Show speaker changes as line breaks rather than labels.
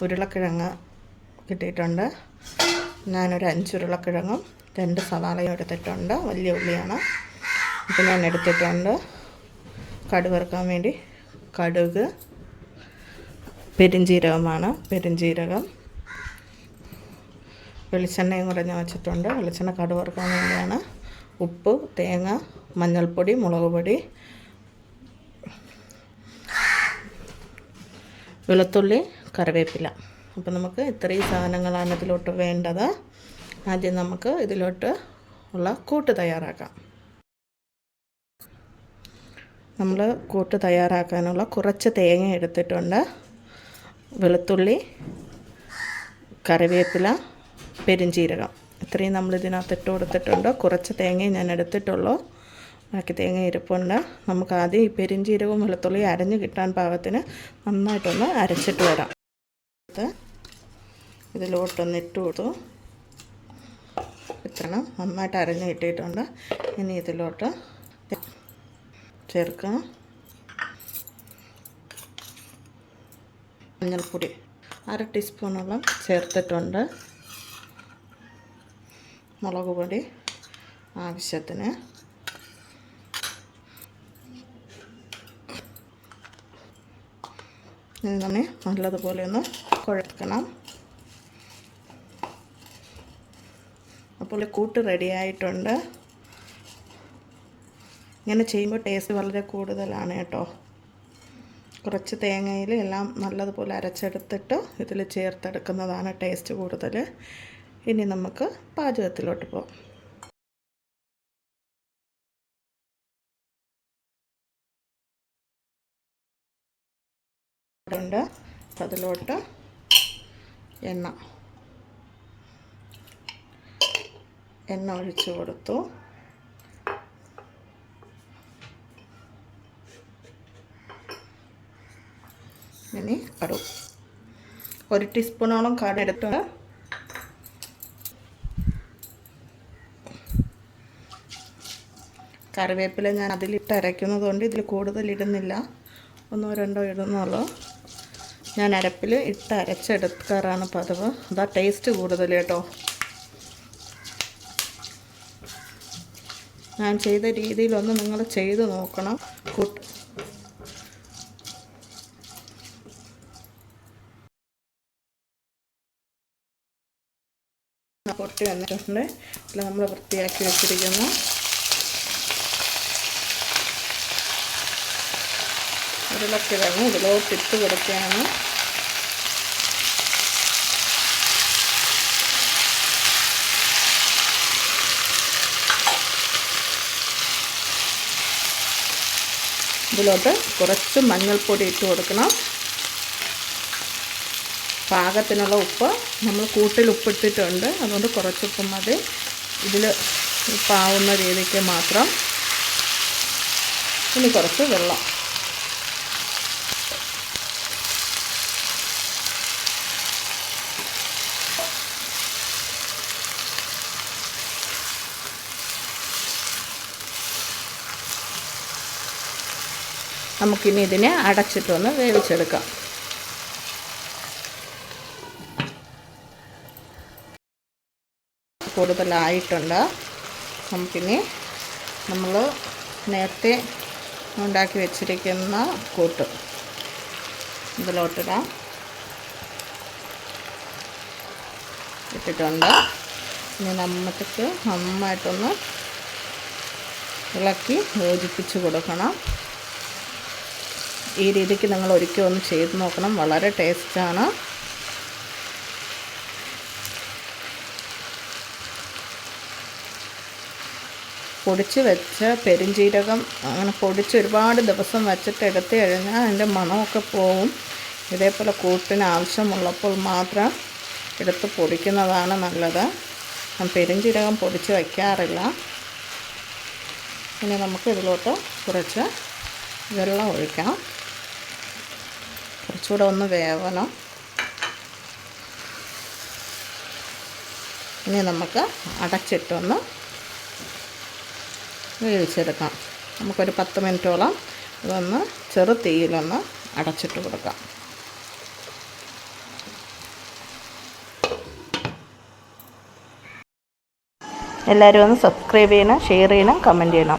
ഉരുളക്കിഴങ്ങ് കിട്ടിയിട്ടുണ്ട്. ഞാനൊരു 5 ഉരുളക്കിഴങ്ങും 2 സവാളയും എടുത്തിട്ടുണ്ട്. വലിയ ഉള്ളിയാണ്. ഇപ്പം ഞാൻ എടുത്തിട്ടുണ്ട്. കടുക് വറുക്കാൻ വേണ്ടി കടുക്, പെരുംജീരകമാണ്. പെരുംജീരകം, വെളിച്ചെണ്ണയും കൂടെ ഞാൻ വെച്ചിട്ടുണ്ട്. വെളിച്ചെണ്ണ കടുക് വറുക്കാൻ വേണ്ടിയാണ്. ഉപ്പ്, തേങ്ങ, മഞ്ഞൾപ്പൊടി, മുളക് പൊടി, വെളുത്തുള്ളി, കറിവേപ്പില. അപ്പോൾ നമുക്ക് ഇത്രയും സാധനങ്ങളാണ് ഇതിലോട്ട് വേണ്ടത്. ആദ്യം നമുക്ക് ഇതിലോട്ട് ഉള്ള കൂട്ട് തയ്യാറാക്കാം. നമ്മൾ കൂട്ട് തയ്യാറാക്കാനുള്ള കുറച്ച് തേങ്ങ എടുത്തിട്ടുണ്ട്. വെളുത്തുള്ളി, കറിവേപ്പില, പെരുംജീരകം ഇത്രയും നമ്മൾ ഇതിനകത്ത് ഇട്ട് കൊടുത്തിട്ടുണ്ട്. കുറച്ച് തേങ്ങയും ഞാൻ എടുത്തിട്ടുള്ളൂ. ബാക്കി തേങ്ങ ഇരിപ്പുണ്ട്. നമുക്ക് ആദ്യം ഈ പെരുംജീരകവും വെളുത്തുള്ളിയും അരഞ്ഞ് കിട്ടാൻ പാകത്തിന് നന്നായിട്ടൊന്ന് അരച്ചിട്ട് വരാം. ഇതിലോട്ടൊന്ന് ഇട്ട് കൊടുത്തു. ഇത്രയും നന്നായിട്ട് അരഞ്ഞ് കിട്ടിയിട്ടുണ്ട്. ഇനി ഇതിലോട്ട് ചേർക്കാം. മഞ്ഞൾപ്പൊടി 1/2 ടീസ്പൂണോളം ചേർത്തിട്ടുണ്ട്. മുളക് പൊടി ആവശ്യത്തിന്. ഇനി നമ്മൾ നല്ലതുപോലെ ഒന്ന് കുഴക്കണം. അപ്പോൾ കൂട്ട് റെഡി ആയിട്ടുണ്ട്. ഇങ്ങനെ ചെയ്യുമ്പോൾ ടേസ്റ്റ് വളരെ കൂടുതലാണ് കേട്ടോ. കുറച്ച് തേങ്ങയിൽ എല്ലാം നല്ലതുപോലെ അരച്ചെടുത്തിട്ട് ഇതിൽ ചേർത്തെടുക്കുന്നതാണ് ടേസ്റ്റ് കൂടുതൽ. ഇനി നമുക്ക് പാചകത്തിലോട്ട് പോകാം. അതിലോട്ട് എണ്ണ ഒഴിച്ചു കൊടുത്തു. ഇനി കടുക് 1 ടീസ്പൂണോളം കടുകെടുത്ത് കറിവേപ്പില ഞാൻ അതിലിട്ട് അരയ്ക്കുന്നത് കൊണ്ട് ഇതിൽ കൂടുതൽ ഇടുന്നില്ല. 1-2 ഇടുന്നുള്ളൂ. ഞാൻ അരപ്പിൽ ഇട്ട് അരച്ചെടുക്കാറാണ് പതിവ്. അതാ ടേസ്റ്റ് കൂടുതൽ കേട്ടോ. ഞാൻ ചെയ്ത രീതിയിലൊന്ന് നിങ്ങൾ ചെയ്ത് നോക്കണം. പൊട്ടി വന്നിട്ടുണ്ട്. ഇതിൽ നമ്മൾ വൃത്തിയാക്കി വെച്ചിരിക്കുന്നു ഉരുളക്കിഴങ്ങ് ഇതിലോട്ട് ഇട്ട് കൊടുക്കുകയാണ്. ഇതിലോട്ട് കുറച്ച് മഞ്ഞൾപ്പൊടി ഇട്ട് കൊടുക്കണം. പാകത്തിനുള്ള ഉപ്പ് നമ്മൾ കൂട്ടിൽ ഉപ്പിട്ടിട്ടുണ്ട്. അതുകൊണ്ട് കുറച്ച് ഉപ്പ് മതി. ഇതിൽ ഉപ്പാവുന്ന രീതിക്ക് മാത്രം. ഇനി കുറച്ച് വെള്ളം. നമുക്കിനി ഇതിനെ അടച്ചിട്ടൊന്ന് വേവിച്ചെടുക്കാം. കൂടുതലായിട്ടുണ്ട്. നമുക്കിനി നമ്മൾ നേരത്തെ ഉണ്ടാക്കി വെച്ചിരിക്കുന്ന കൂട്ട് ഇതിലോട്ടിടാം. ഇട്ടിട്ടുണ്ട്. ഇനി നമുക്ക് നന്നായിട്ടൊന്ന് ഇളക്കി യോജിപ്പിച്ച് കൊടുക്കണം. ഈ രീതിക്ക് നിങ്ങൾ ഒരിക്കൽ ഒന്ന് ചെയ്ത് നോക്കണം. വളരെ ടേസ്റ്റാണ്. പൊടിച്ച് വെച്ച പെരുംജീരകം അങ്ങനെ പൊടിച്ച് ഒരുപാട് ദിവസം വെച്ചിട്ട് എടുത്ത് കഴിഞ്ഞാൽ അതിൻ്റെ മണമൊക്കെ പോവും. ഇതേപോലെ കൂട്ടിന് ആവശ്യമുള്ളപ്പോൾ മാത്രം എടുത്ത് പൊടിക്കുന്നതാണ് നല്ലത്. ഞാൻ പെരുംജീരകം പൊടിച്ച് വയ്ക്കാറില്ല. ഇനി നമുക്ക് ഇതിലോട്ട് കുറച്ച് വെള്ളം ഒഴിക്കാം. കുറച്ചുകൂടെ ഒന്ന് വേവണം. ഇനി നമുക്ക് അടച്ചിട്ടൊന്ന് വേവിച്ചെടുക്കാം. നമുക്കൊരു 10 മിനിറ്റോളം ഇതൊന്ന് ചെറു തീയിലൊന്ന് അടച്ചിട്ട് കൊടുക്കാം. എല്ലാവരും ഒന്ന് സബ്സ്ക്രൈബ് ചെയ്യണം, ഷെയർ ചെയ്യണം, കമൻറ്റ് ചെയ്യണം.